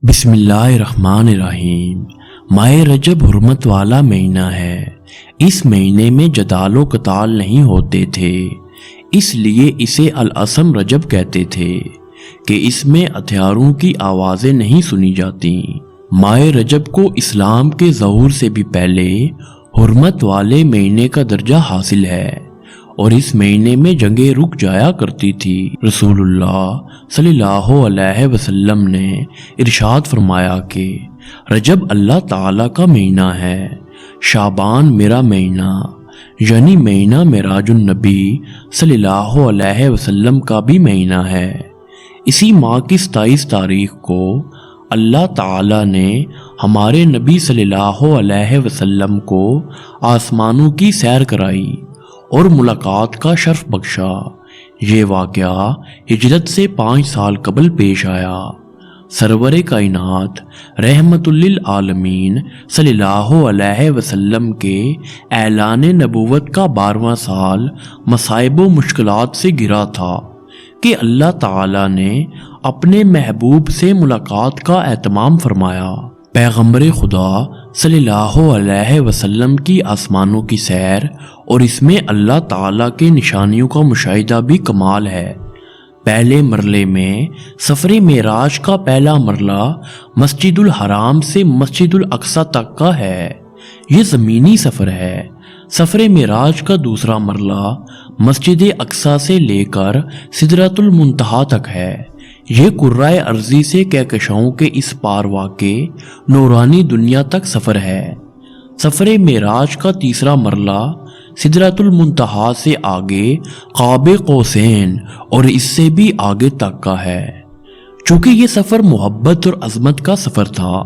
بسم اللہ الرحمن الرحیم۔ ماہ رجب حرمت والا مہینہ ہے۔ اس مہینے میں جدال و قتال نہیں ہوتے تھے، اس لیے اسے الاسم رجب کہتے تھے کہ اس میں ہتھیاروں کی آوازیں نہیں سنی جاتی۔ ماہ رجب کو اسلام کے ظہور سے بھی پہلے حرمت والے مہینے کا درجہ حاصل ہے اور اس مہینے میں جنگیں رک جایا کرتی تھی۔ رسول اللہ صلی اللہ علیہ وسلم نے ارشاد فرمایا کہ رجب اللہ تعالیٰ کا مہینہ ہے، شعبان میرا مہینہ، یعنی مہینہ معراج النبی صلی اللہ علیہ وسلم کا بھی مہینہ ہے۔ اسی ماہ کی 27 تاریخ کو اللہ تعالیٰ نے ہمارے نبی صلی اللہ علیہ وسلم کو آسمانوں کی سیر کرائی اور ملاقات کا شرف بخشا۔ یہ واقعہ ہجرت سے 5 سال قبل پیش آیا۔ سرور کائنات رحمت للعالمین صلی اللہ علیہ وسلم کے اعلان نبوت کا 12واں سال مصائب و مشکلات سے گھرا تھا کہ اللہ تعالیٰ نے اپنے محبوب سے ملاقات کا اہتمام فرمایا۔ پیغمبر خدا صلی اللہ علیہ وسلم کی آسمانوں کی سیر اور اس میں اللہ تعالیٰ کے نشانیوں کا مشاہدہ بھی کمال ہے۔ پہلے مرحلے میں سفر معراج کا پہلا مرحلہ مسجد الحرام سے مسجد الاقصی تک کا ہے، یہ زمینی سفر ہے۔ سفر معراج کا دوسرا مرحلہ مسجد اقصی سے لے کر سدرۃ المنتہا تک ہے، یہ کرۂ ارضی سے کہکشاؤں کے اس پار واقع نورانی دنیا تک سفر ہے۔ سفر معراج کا تیسرا مرحلہ سدرۃ المنتہا سے آگے قاب قوسین اور اس سے بھی آگے تک کا ہے۔ چونکہ یہ سفر محبت اور عظمت کا سفر تھا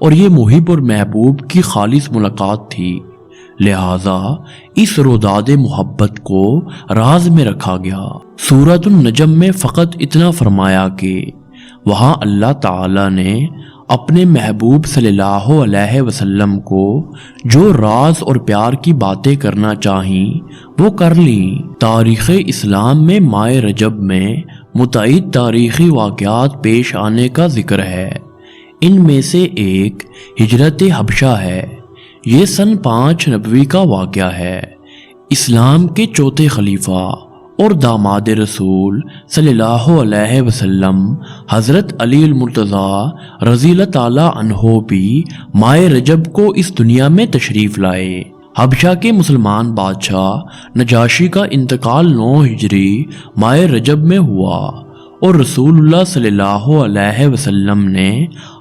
اور یہ محب اور محبوب کی خالص ملاقات تھی، لہذا اس روداد محبت کو راز میں رکھا گیا۔ سورۃ النجم میں فقط اتنا فرمایا کہ وہاں اللہ تعالیٰ نے اپنے محبوب صلی اللہ علیہ وسلم کو جو راز اور پیار کی باتیں کرنا چاہیں وہ کر لیں۔ تاریخ اسلام میں ماہ رجب میں متعدد تاریخی واقعات پیش آنے کا ذکر ہے۔ ان میں سے ایک ہجرت حبشہ ہے، یہ سن 5 نبوی کا واقعہ ہے۔ اسلام کے چوتھے خلیفہ اور داماد رسول صلی اللہ علیہ وسلم حضرت علی المرتضیٰ رضی اللہ تعالیٰ عنہ بھی ماہ رجب کو اس دنیا میں تشریف لائے۔ حبشہ کے مسلمان بادشاہ نجاشی کا انتقال 9 ہجری ماہ رجب میں ہوا اور رسول اللہ صلی اللہ علیہ وسلم نے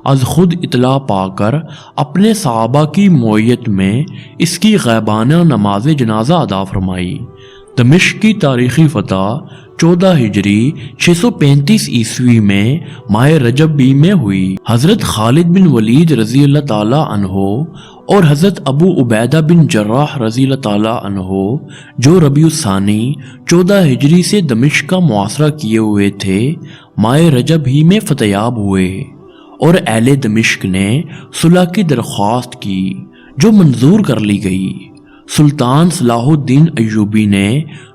از خود اطلاع پا کر اپنے صحابہ کی معیت میں اس کی غیبانہ نماز جنازہ ادا فرمائی۔ دمشق کی تاریخی فتح 14 ہجری 635 عیسوی میں ماہ رجب بھی میں ہوئی۔ حضرت خالد بن ولید رضی اللہ تعالیٰ عنہ اور حضرت ابو عبیدہ بن جراح رضی اللہ تعالیٰ عنہ جو ربیع الثانی 14 ہجری سے دمشق کا محاصرہ کیے ہوئے تھے، ماہ رجب ہی میں فتح یاب ہوئے اور اہل دمشق نے صلح کی درخواست کی جو منظور کر لی گئی۔ سلطان صلاح الدین ایوبی نے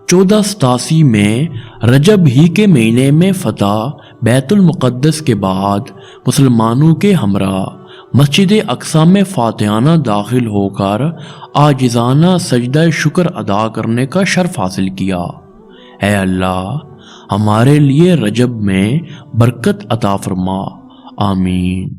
1487 میں رجب ہی کے مہینے میں فتح بیت المقدس کے بعد مسلمانوں کے ہمراہ مسجد اقصی میں فاتحانہ داخل ہو کر عاجزانہ سجدہ شکر ادا کرنے کا شرف حاصل کیا۔ اے اللہ، ہمارے لیے رجب میں برکت عطا فرما، آمین۔